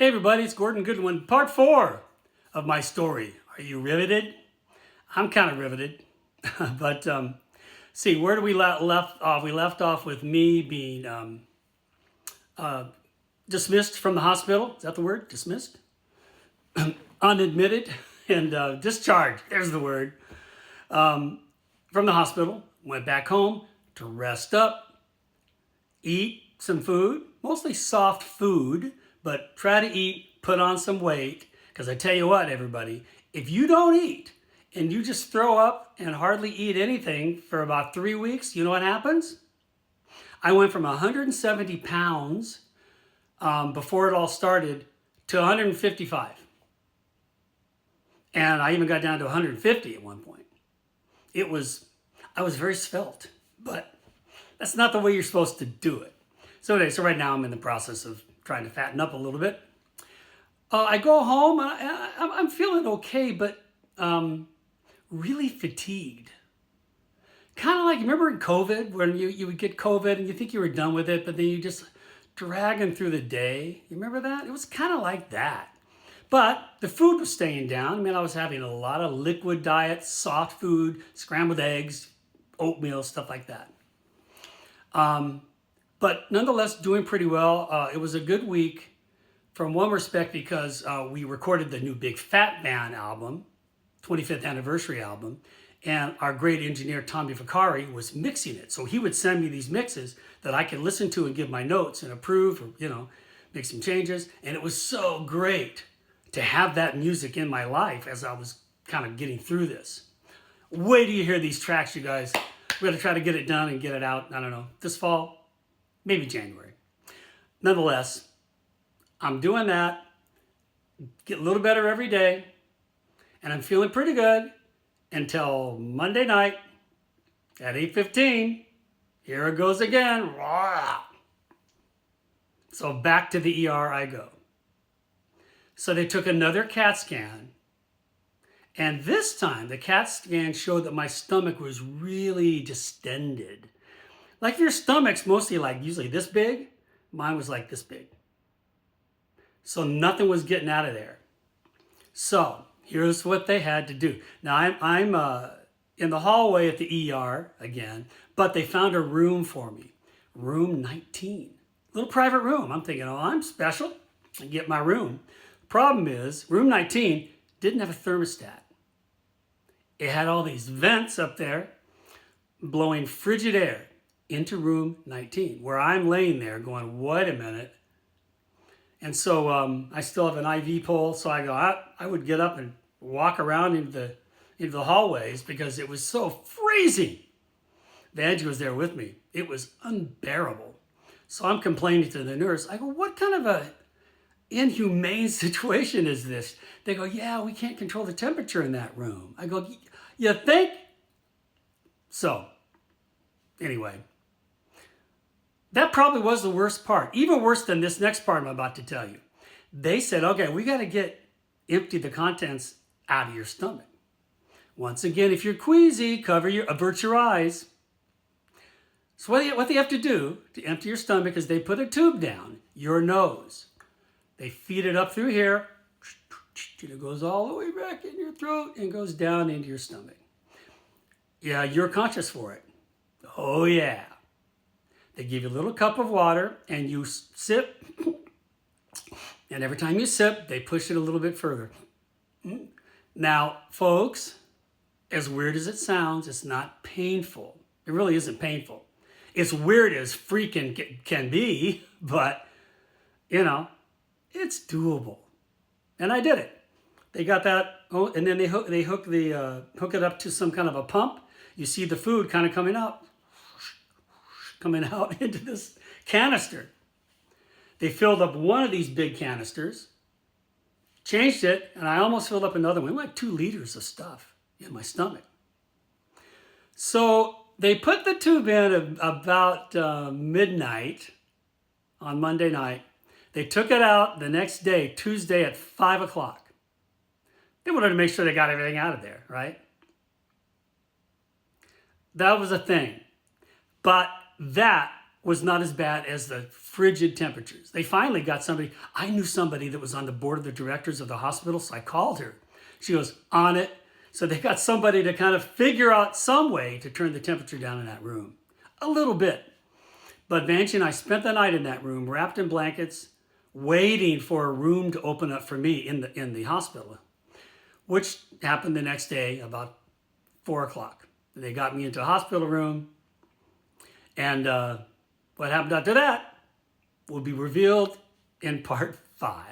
Hey everybody, it's Gordon Goodwin, part 4 of my story. Are you riveted? I'm kind of riveted, but see, where do we left off? We left off with me being dismissed from the hospital. Is that the word? Dismissed? Unadmitted and discharged. There's the word. From the hospital, went back home to rest up, eat some food, mostly soft food, but try to eat, put on some weight. Because I tell you what, everybody, if you don't eat and you just throw up and hardly eat anything for about 3 weeks, you know what happens? I went from 170 pounds before it all started to 155. And I even got down to 150 at one point. I was very svelte, but that's not the way you're supposed to do it. So anyway, so right now I'm in the process of trying to fatten up a little bit. I go home and I'm feeling okay, but really fatigued. Kind of like, remember in COVID when you would get COVID and you think you were done with it, but then you just dragging through the day. You remember that? It was kind of like that. But the food was staying down. I mean, I was having a lot of liquid diet, soft food, scrambled eggs, oatmeal, stuff like that. But nonetheless, doing pretty well. It was a good week from one respect because we recorded the new Big Fat Man album, 25th anniversary album, and our great engineer, Tommy Vicari, was mixing it. So he would send me these mixes that I could listen to and give my notes and approve or, make some changes. And it was so great to have that music in my life as I was kind of getting through this. Wait till you hear these tracks, you guys. We're going to try to get it done and get it out, I don't know, this fall, maybe January. Nonetheless, I'm doing that, get a little better every day, and I'm feeling pretty good until Monday night at 8:15. Here it goes again. So back to the ER I go. So they took another CAT scan, and this time the CAT scan showed that my stomach was really distended. Like your stomach's mostly like usually this big, mine was like this big. So nothing was getting out of there. So here's what they had to do. Now I'm in the hallway at the ER again, but they found a room for me, room 19, little private room. I'm thinking, oh, I'm special. I get my room. Problem is, room 19 didn't have a thermostat. It had all these vents up there blowing frigid air into room 19, where I'm laying there going, wait a minute. And so I still have an IV pole, so I would get up and walk around into the hallways because it was so freezing. Vanjie was there with me. It was unbearable. So I'm complaining to the nurse. I go, what kind of a inhumane situation is this? They go, yeah, we can't control the temperature in that room. I go, you think? So, anyway, that probably was the worst part. Even worse than this next part I'm about to tell you. They said, okay, we got to empty the contents out of your stomach. Once again, if you're queasy, avert your eyes. So what they have to do to empty your stomach is they put a tube down your nose. They feed it up through here, and it goes all the way back in your throat and goes down into your stomach. Yeah, you're conscious for it. Oh yeah. They give you a little cup of water and you sip, and every time you sip, they push it a little bit further. Now, folks, as weird as it sounds, it's not painful. It really isn't painful. It's weird as freaking can be, but, it's doable. And I did it. They got that, and then they hook it up to some kind of a pump. You see the food kind of coming out into this canister. They filled up one of these big canisters, changed it, and I almost filled up another one, like 2 liters of stuff in my stomach. So they put the tube in about midnight on Monday night. They took it out the next day, Tuesday at 5 o'clock. They wanted to make sure they got everything out of there, right? That was a thing. But that was not as bad as the frigid temperatures. They finally got somebody. I knew somebody that was on the board of the directors of the hospital, so I called her. She goes, on it. So they got somebody to kind of figure out some way to turn the temperature down in that room. A little bit. But Vanchi and I spent the night in that room, wrapped in blankets, waiting for a room to open up for me in the hospital, which happened the next day about 4 o'clock. They got me into a hospital room, and what happened after that will be revealed in part 5.